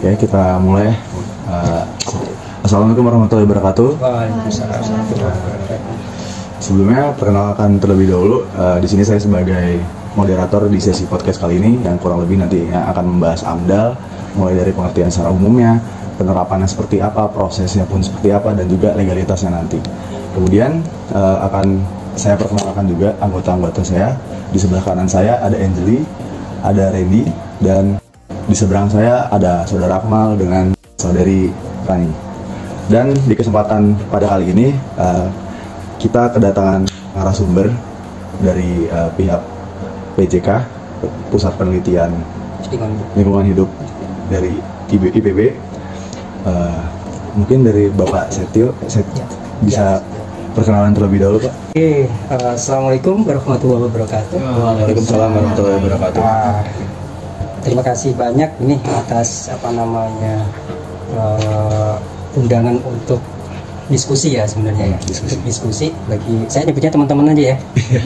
Oke, kita mulai. Assalamualaikum warahmatullahi wabarakatuh. Waalaikumsalam. Sebelumnya perkenalkan terlebih dahulu, di sini saya sebagai moderator di sesi podcast kali ini yang kurang lebih nanti akan membahas AMDAL, mulai dari pengertian secara umumnya, penerapannya seperti apa, prosesnya pun seperti apa, dan juga legalitasnya nanti. Kemudian akan saya perkenalkan juga anggota-anggota saya. Di sebelah kanan saya ada Angeli, ada Randy, dan di seberang saya ada saudara Akmal dengan saudari Rani. Dan di kesempatan pada kali ini kita kedatangan narasumber dari pihak PJK, Pusat Penelitian Lingkungan Hidup dari IPB. Mungkin dari Bapak Setio bisa perkenalan terlebih dahulu, Pak. Oke, assalamualaikum warahmatullahi wabarakatuh. Waalaikumsalam warahmatullahi wabarakatuh. Terima kasih banyak ini atas undangan untuk diskusi ya sebenarnya ya. Untuk diskusi bagi saya nyebutnya teman-teman aja ya.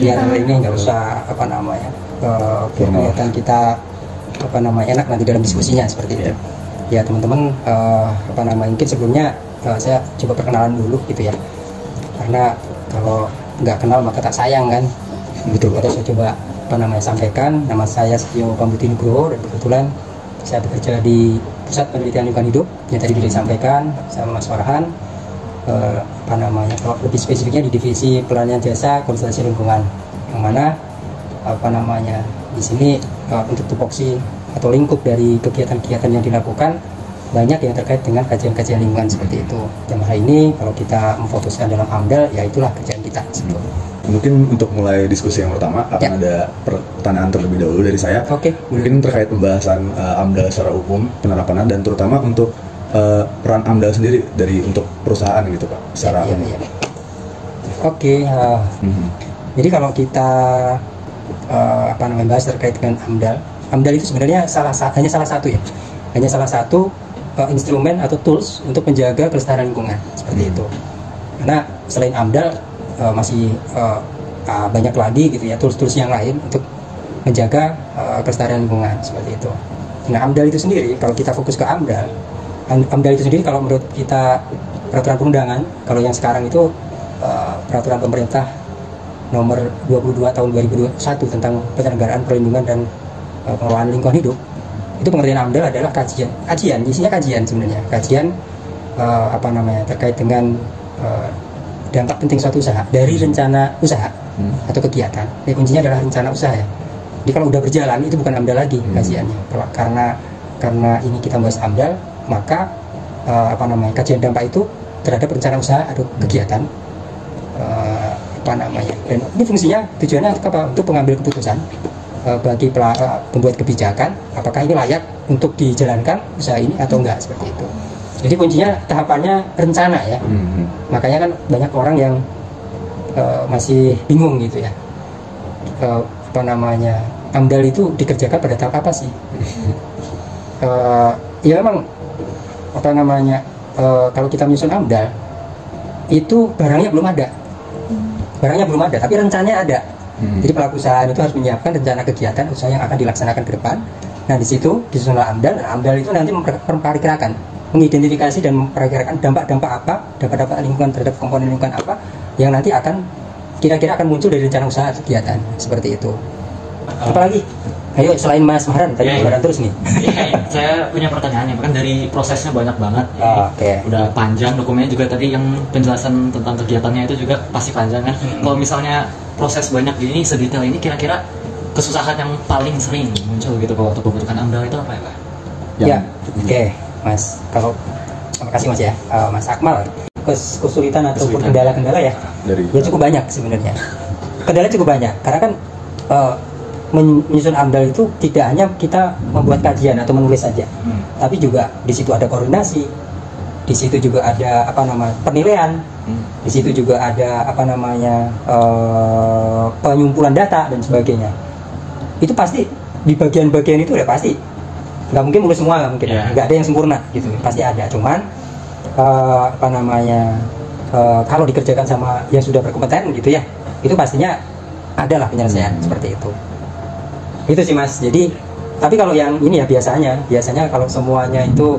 Biar ini nggak usah kelihatan kita enak nanti dalam diskusinya seperti itu. Ya teman-teman mungkin sebelumnya saya coba perkenalan dulu gitu ya. Karena kalau nggak kenal maka tak sayang kan. Betul. Saya coba sampaikan. Nama saya Setio Pambuti Nugroho dan kebetulan saya bekerja di Pusat Penelitian Lingkungan Hidup yang tadi disampaikan sama Mas Farhan. Kalau lebih spesifiknya di divisi pelayanan jasa konservasi lingkungan, yang mana di sini untuk tupoksi atau lingkup dari kegiatan-kegiatan yang dilakukan banyak yang terkait dengan kajian-kajian lingkungan seperti itu. Dan hal ini kalau kita memfokuskan dalam AMDAL, ya itulah kerjaan kita. Mungkin untuk mulai diskusi yang pertama akan ada pertanyaan terlebih dahulu dari saya. Oke. Mungkin terkait pembahasan AMDAL secara umum, penerapannya, dan terutama untuk peran AMDAL sendiri untuk perusahaan gitu, Pak, secara umum. Oke. Jadi kalau kita bahas terkait dengan AMDAL itu sebenarnya hanya salah satu instrumen atau tools untuk menjaga kelestarian lingkungan seperti itu. Karena selain AMDAL masih banyak lagi gitu ya tools-tools yang lain untuk menjaga kelestarian lingkungan seperti itu. Nah, AMDAL itu sendiri kalau kita fokus ke AMDAL itu sendiri kalau menurut kita peraturan perundangan, kalau yang sekarang itu peraturan pemerintah nomor 22 tahun 2021 tentang penyelenggaraan perlindungan dan pengelolaan lingkungan hidup. Itu pengertian AMDAL adalah kajian, isinya kajian sebenarnya, terkait dengan dampak penting suatu usaha dari rencana usaha atau kegiatan. Ini kuncinya adalah rencana usaha ya. Jadi kalau udah berjalan itu bukan AMDAL lagi kajiannya. Karena ini kita bahas AMDAL, maka kajian dampak itu terhadap rencana usaha atau kegiatan. Dan ini fungsinya tujuannya untuk apa? Untuk pengambil keputusan bagi pembuat kebijakan, apakah ini layak untuk dijalankan usaha ini atau enggak, seperti itu. Jadi kuncinya tahapannya rencana ya. Makanya kan banyak orang yang masih bingung gitu ya. AMDAL itu dikerjakan pada tahap apa sih? Ya memang kalau kita menyusun AMDAL itu barangnya belum ada, tapi rencananya ada. Jadi pelaku usaha itu harus menyiapkan rencana kegiatan usaha yang akan dilaksanakan ke depan. Nah di situ disusunlah AMDAL. Dan AMDAL itu nanti memperkirakan, mengidentifikasi dan memperkirakan dampak-dampak apa, dampak-dampak lingkungan terhadap komponen lingkungan apa yang nanti akan kira-kira akan muncul dari rencana usaha kegiatan seperti itu. Apalagi? Ayo selain Mas Farhan tadi Farhan terus nih. Saya punya pertanyaan ya, kan dari prosesnya banyak banget. Udah panjang dokumennya juga, tadi yang penjelasan tentang kegiatannya itu juga pasti panjang kan. Kalau misalnya proses banyak gini sedetail ini, kira-kira kesusahan yang paling sering muncul gitu kalau untuk pembentukan AMDAL itu apa ya, Pak? Mas. Terima kasih Mas ya, Mas Akmal. Kesulitan ataupun kendala-kendala ya cukup banyak sebenarnya. Kendala cukup banyak karena kan menyusun AMDAL itu tidak hanya kita membuat kajian atau menulis saja, tapi juga di situ ada koordinasi, di situ juga ada penilaian, di situ juga ada penyumpulan data dan sebagainya. Itu pasti di bagian-bagian itu udah pasti nggak mungkin mulus semua, nggak ada yang sempurna gitu, pasti ada. Cuman kalau dikerjakan sama yang sudah berkompeten gitu ya, itu pastinya adalah penyelesaian seperti itu. Itu sih Mas. Jadi Tapi kalau yang ini ya biasanya kalau semuanya itu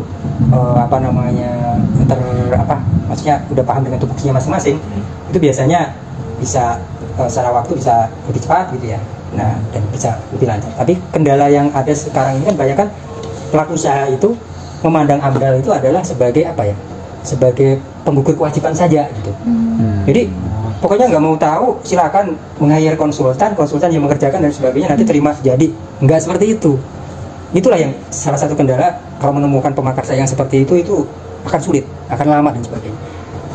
maksudnya udah paham dengan tupoksinya masing-masing, itu biasanya bisa secara waktu bisa lebih cepat gitu ya. Nah, dan bisa lebih lancar. Tapi kendala yang ada sekarang ini kan banyak kan pelaku usaha itu memandang AMDAL itu adalah sebagai sebagai penggugur kewajiban saja gitu. Jadi pokoknya nggak mau tahu, silakan meng-hire konsultan yang mengerjakan dan sebagainya, nanti terima jadi. Nggak seperti itu. Itulah yang salah satu kendala kalau menemukan pemakarsa yang seperti itu akan sulit, akan lama dan sebagainya.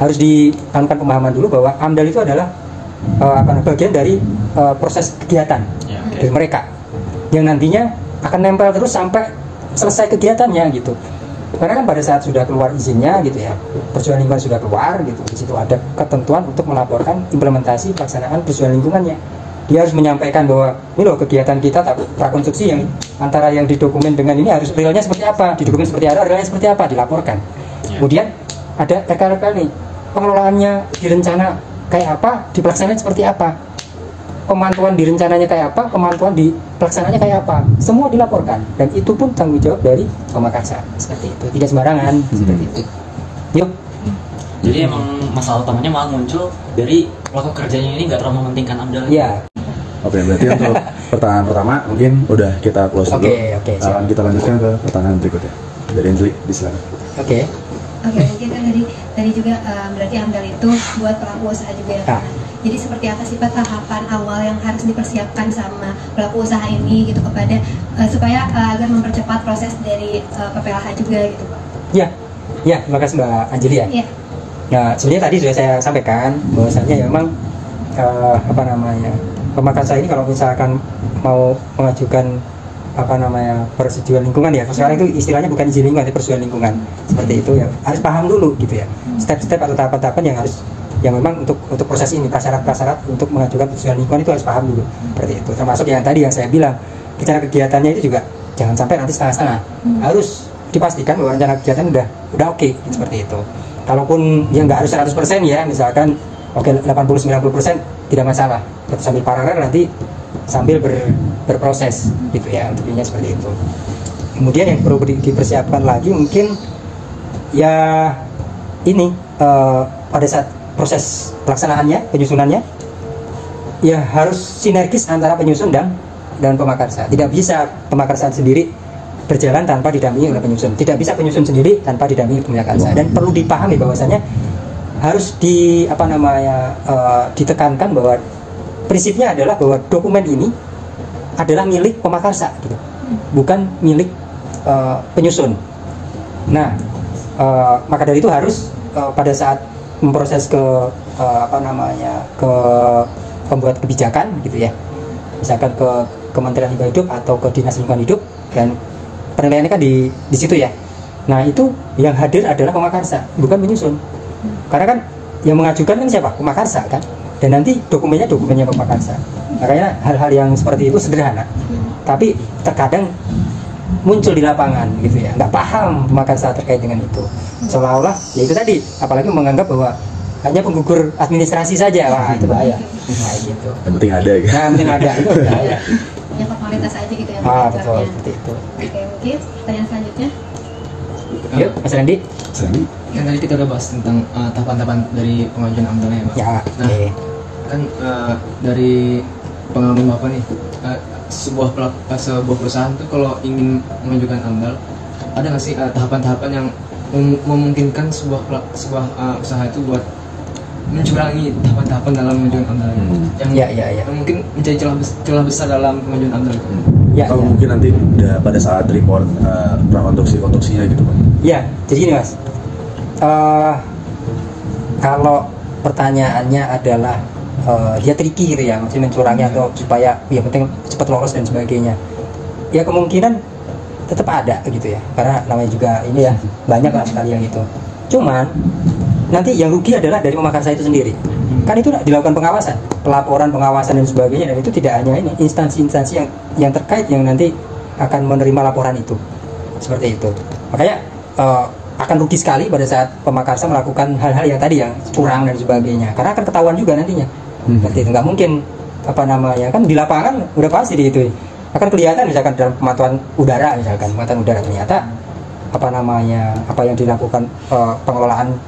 Harus ditanamkan pemahaman dulu bahwa AMDAL itu adalah bagian dari proses kegiatan dari mereka yang nantinya akan nempel terus sampai selesai kegiatannya gitu. Karena kan pada saat sudah keluar izinnya gitu ya, persetujuan lingkungan sudah keluar gitu, di situ ada ketentuan untuk melaporkan implementasi pelaksanaan persetujuan lingkungannya. Dia harus menyampaikan bahwa ini loh kegiatan kita prakonstruksi yang antara yang didokumen dengan ini harus realnya seperti apa, didokumen seperti apa, realnya seperti apa, dilaporkan. Kemudian ada RK nih, pengelolaannya direncana kayak apa, dipelaksanakan seperti apa, pemantauan direncananya kayak apa, pemantauan di pelaksananya kayak apa, semua dilaporkan, dan itu pun tanggung jawab dari pemakarsa. Seperti itu, tidak sembarangan. Seperti itu. Yuk. Jadi emang masalah utamanya malah muncul dari pelaku kerjanya ini nggak terlalu mementingkan AMDAL. Iya. Oke, berarti untuk pertanyaan pertama mungkin udah kita close dulu. Oke. Kita lanjutkan ke pertanyaan berikutnya. Dari Indri, disilakan. Oke, mungkin kan tadi juga berarti AMDAL itu buat pelaku usaha juga ya Pak. Jadi seperti apa sih Pak tahapan awal yang harus dipersiapkan sama pelaku usaha ini gitu kepada supaya agar mempercepat proses dari PPLH juga gitu Pak? Ya, terima kasih Mbak Anjeli ya. Iya. Nah, sebenarnya tadi sudah saya sampaikan bahwasanya ya memang pemakarsa ini kalau misalkan mau mengajukan persetujuan lingkungan ya, sekarang itu istilahnya bukan izin lingkungan, tapi persetujuan lingkungan, seperti itu ya, harus paham dulu gitu ya, step-step atau tahapan-tahapan yang memang untuk proses ini, prasyarat untuk mengajukan persetujuan lingkungan itu harus paham dulu, seperti itu. Termasuk yang tadi yang saya bilang, rencana kegiatannya itu juga jangan sampai nanti setengah-setengah, harus dipastikan bahwa rencana kegiatan udah oke, seperti itu. Kalaupun yang nggak harus 100% ya, misalkan 80-90% tidak masalah, sambil paralel nanti sambil berproses gitu ya, intinya seperti itu. Kemudian yang perlu dipersiapkan lagi mungkin ya ini pada saat proses pelaksanaannya, penyusunannya ya harus sinergis antara penyusun dan pemakarsa. Tidak bisa pemakarsa sendiri berjalan tanpa didampingi oleh penyusun. Tidak bisa penyusun sendiri tanpa didampingi pemakarsa. Dan perlu dipahami bahwasanya harus ditekankan bahwa prinsipnya adalah bahwa dokumen ini adalah milik pemakarsa gitu, bukan milik penyusun. Nah, maka dari itu harus pada saat memproses ke pembuat kebijakan gitu ya, misalkan ke Kementerian Lingkungan Hidup atau ke Dinas Lingkungan Hidup, dan penilaiannya kan di situ ya. Nah, itu yang hadir adalah pemakarsa, bukan penyusun. Karena kan yang mengajukan kan siapa? Pemakarsa kan. Dan nanti dokumennya pemakarsa. Makanya hal-hal yang seperti itu sederhana, tapi terkadang muncul di lapangan gitu ya, nggak paham pemakarsa terkait dengan itu, seolah-olah ya itu tadi, apalagi menganggap bahwa hanya penggugur administrasi saja, wah itu bahaya. Nah gitu. Yang penting ada gitu. Nah, yang penting ada itu bahaya. Ya formalitas aja gitu ya. Betul, seperti itu. Oke, mungkin pertanyaan selanjutnya. Yuk, Mas Randy. Kan tadi kita udah bahas tentang tahapan-tahapan dari pengajuan AMDAL ya Pak. Ya, nah, kan dari pengalaman Bapak nih, sebuah perusahaan tuh kalau ingin mengajukan AMDAL, ada nggak sih tahapan-tahapan yang memungkinkan sebuah usaha itu buat mencurangi tahapan-tahapan dalam mengajukan AMDAL yang mungkin menjadi celah besar dalam pengajuan AMDAL itu? Atau mungkin nanti pada saat report prakonstruksinya gitu Pak? Ya, jadi gini Mas, kalau pertanyaannya adalah dia tricky gitu ya, maksudnya mencurangi atau supaya ya penting cepat lolos dan sebagainya, ya kemungkinan tetap ada gitu ya, karena namanya juga ini ya banyak lah sekali yang itu. Cuman nanti yang rugi adalah dari pemakarsa itu sendiri, kan itu dilakukan pengawasan, pelaporan, pengawasan dan sebagainya, dan itu tidak hanya ini instansi-instansi yang terkait yang nanti akan menerima laporan itu, seperti itu. Makanya akan rugi sekali pada saat pemakarsa melakukan hal-hal yang tadi yang curang dan sebagainya, karena akan ketahuan juga nantinya. Seperti itu, nggak mungkin kan di lapangan udah pasti di itu akan kelihatan misalkan dalam pemantauan udara, ternyata apa yang dilakukan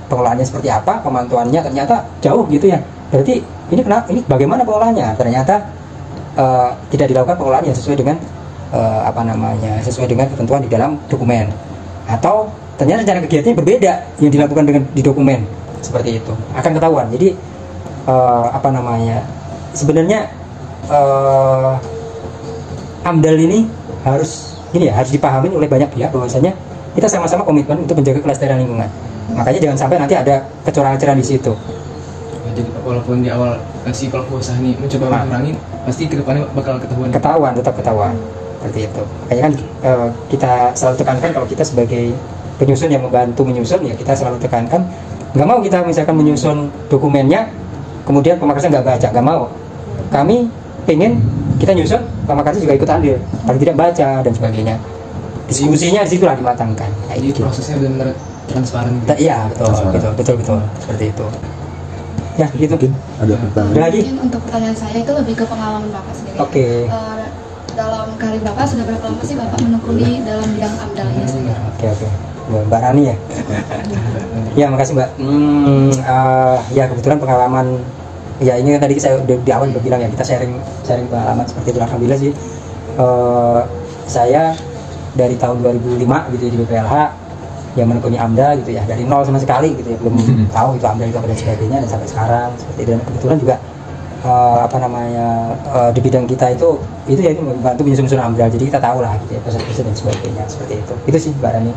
pengelolaannya seperti apa, pemantauannya ternyata jauh gitu ya. Berarti ini bagaimana pengelolaannya? Ternyata tidak dilakukan pengelolaan yang sesuai dengan sesuai dengan ketentuan di dalam dokumen, atau ternyata cara kegiatannya berbeda yang dilakukan di dokumen, seperti itu akan ketahuan. Jadi sebenarnya AMDAL ini harus dipahami oleh banyak pihak bahwasanya kita sama-sama komitmen untuk menjaga kelestarian lingkungan. Makanya jangan sampai nanti ada kecurangan-kecurangan di situ. Jadi walaupun di awal si pelaku usaha ini mencoba mengurangi, pasti kedepannya bakal tetap ketahuan seperti itu. Makanya kan kita selalu tekankan, kalau kita sebagai penyusun yang membantu menyusun, ya kita selalu tekankan, nggak mau kita misalkan menyusun dokumennya kemudian pemakarsa nggak baca, nggak mau. Kami pengen kita nyusun, pemakarsa juga ikut andil, tapi tidak baca dan sebagainya. Diskusinya di situlah dimatangkan. Jadi prosesnya benar-benar transparan. Iya, betul seperti itu. Ya, gitu. Mungkin ada pertanyaan. Ada lagi? Mungkin untuk pertanyaan saya itu lebih ke pengalaman Bapak sendiri. Oke. Dalam karir Bapak sudah berapa lama sih Bapak menekuni dalam bidang AMDAL ini sendiri? Oke. Mbak Rani ya? Ya, makasih Mbak. Ya kebetulan pengalaman, ya ini kan tadi saya di awal udah bilang ya, kita sharing pengalaman seperti itu. Alhamdulillah sih, saya dari tahun 2005 gitu di BPLH yang menekuni AMDAL gitu ya, dari nol sama sekali gitu ya, belum tahu itu AMDAL itu apa dan sebagainya, dan sampai sekarang seperti itu. Dan kebetulan juga di bidang kita itu ya itu membantu menyusun AMDAL, jadi kita tahu lah gitu ya, proses-proses dan sebagainya, seperti itu sih Mbak Rani.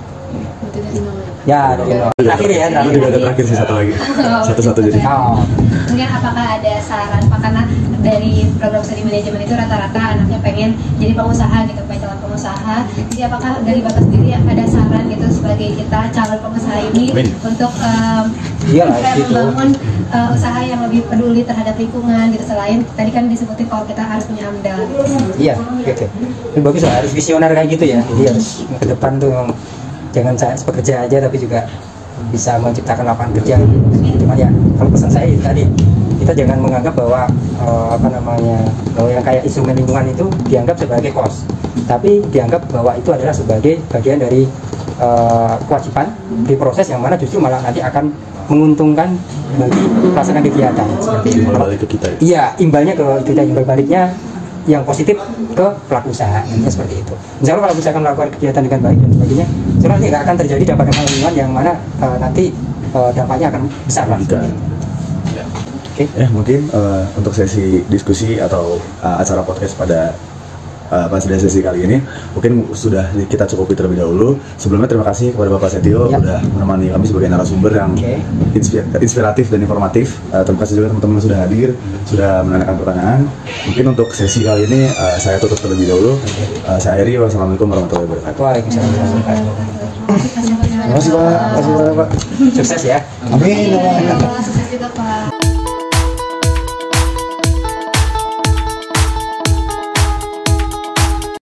Ya dari nol. Terakhir ya, terakhir sih satu lagi. Satu jadi. Mungkin apakah ada saran, karena dari program studi manajemen itu rata-rata anaknya pengen jadi pengusaha gitu, pengen calon pengusaha. Jadi apakah dari Bapak sendiri ada saran gitu sebagai kita calon pengusaha ini untuk membangun usaha yang lebih peduli terhadap lingkungan gitu, selain tadi kan disebutin kalau kita harus punya AMDAL gitu. Iya, gitu. Ini bagus lah, harus visioner kayak gitu ya. Jadi harus ke depan tuh jangan saya pekerja aja tapi juga bisa menciptakan lapangan kerja. Cuman ya kalau pesan saya itu tadi, kita jangan menganggap bahwa bahwa yang kayak instrumen lingkungan itu dianggap sebagai cost, tapi dianggap bahwa itu adalah sebagai bagian dari kewajiban di proses yang mana justru malah nanti akan menguntungkan bagi pelaksanaan kegiatan seperti itu. Imbal ke kita ya? Iya, imbalnya ke kita, imbal baliknya yang positif ke pelaku usaha, seperti itu. Insya Allah kalau misalkan melakukan kegiatan dengan baik dan sebagainya, sebenarnya nggak akan terjadi dampak lingkungan yang mana nanti dampaknya akan besar lah. Oke. Mungkin untuk sesi diskusi atau acara podcast pada sesi kali ini mungkin sudah kita cukupi terlebih dahulu. Sebelumnya terima kasih kepada Bapak Setio sudah menemani kami sebagai narasumber yang inspiratif dan informatif. Terima kasih juga teman-teman yang sudah hadir, sudah menanyakan pertanyaan. Mungkin untuk sesi kali ini saya tutup terlebih dahulu. Saya akhiri. Wassalamualaikum warahmatullahi wabarakatuh. Waalaikumsalam warahmatullahi wabarakatuh. Terima kasih Pak. Sukses ya. Amin. Sukses juga Pak.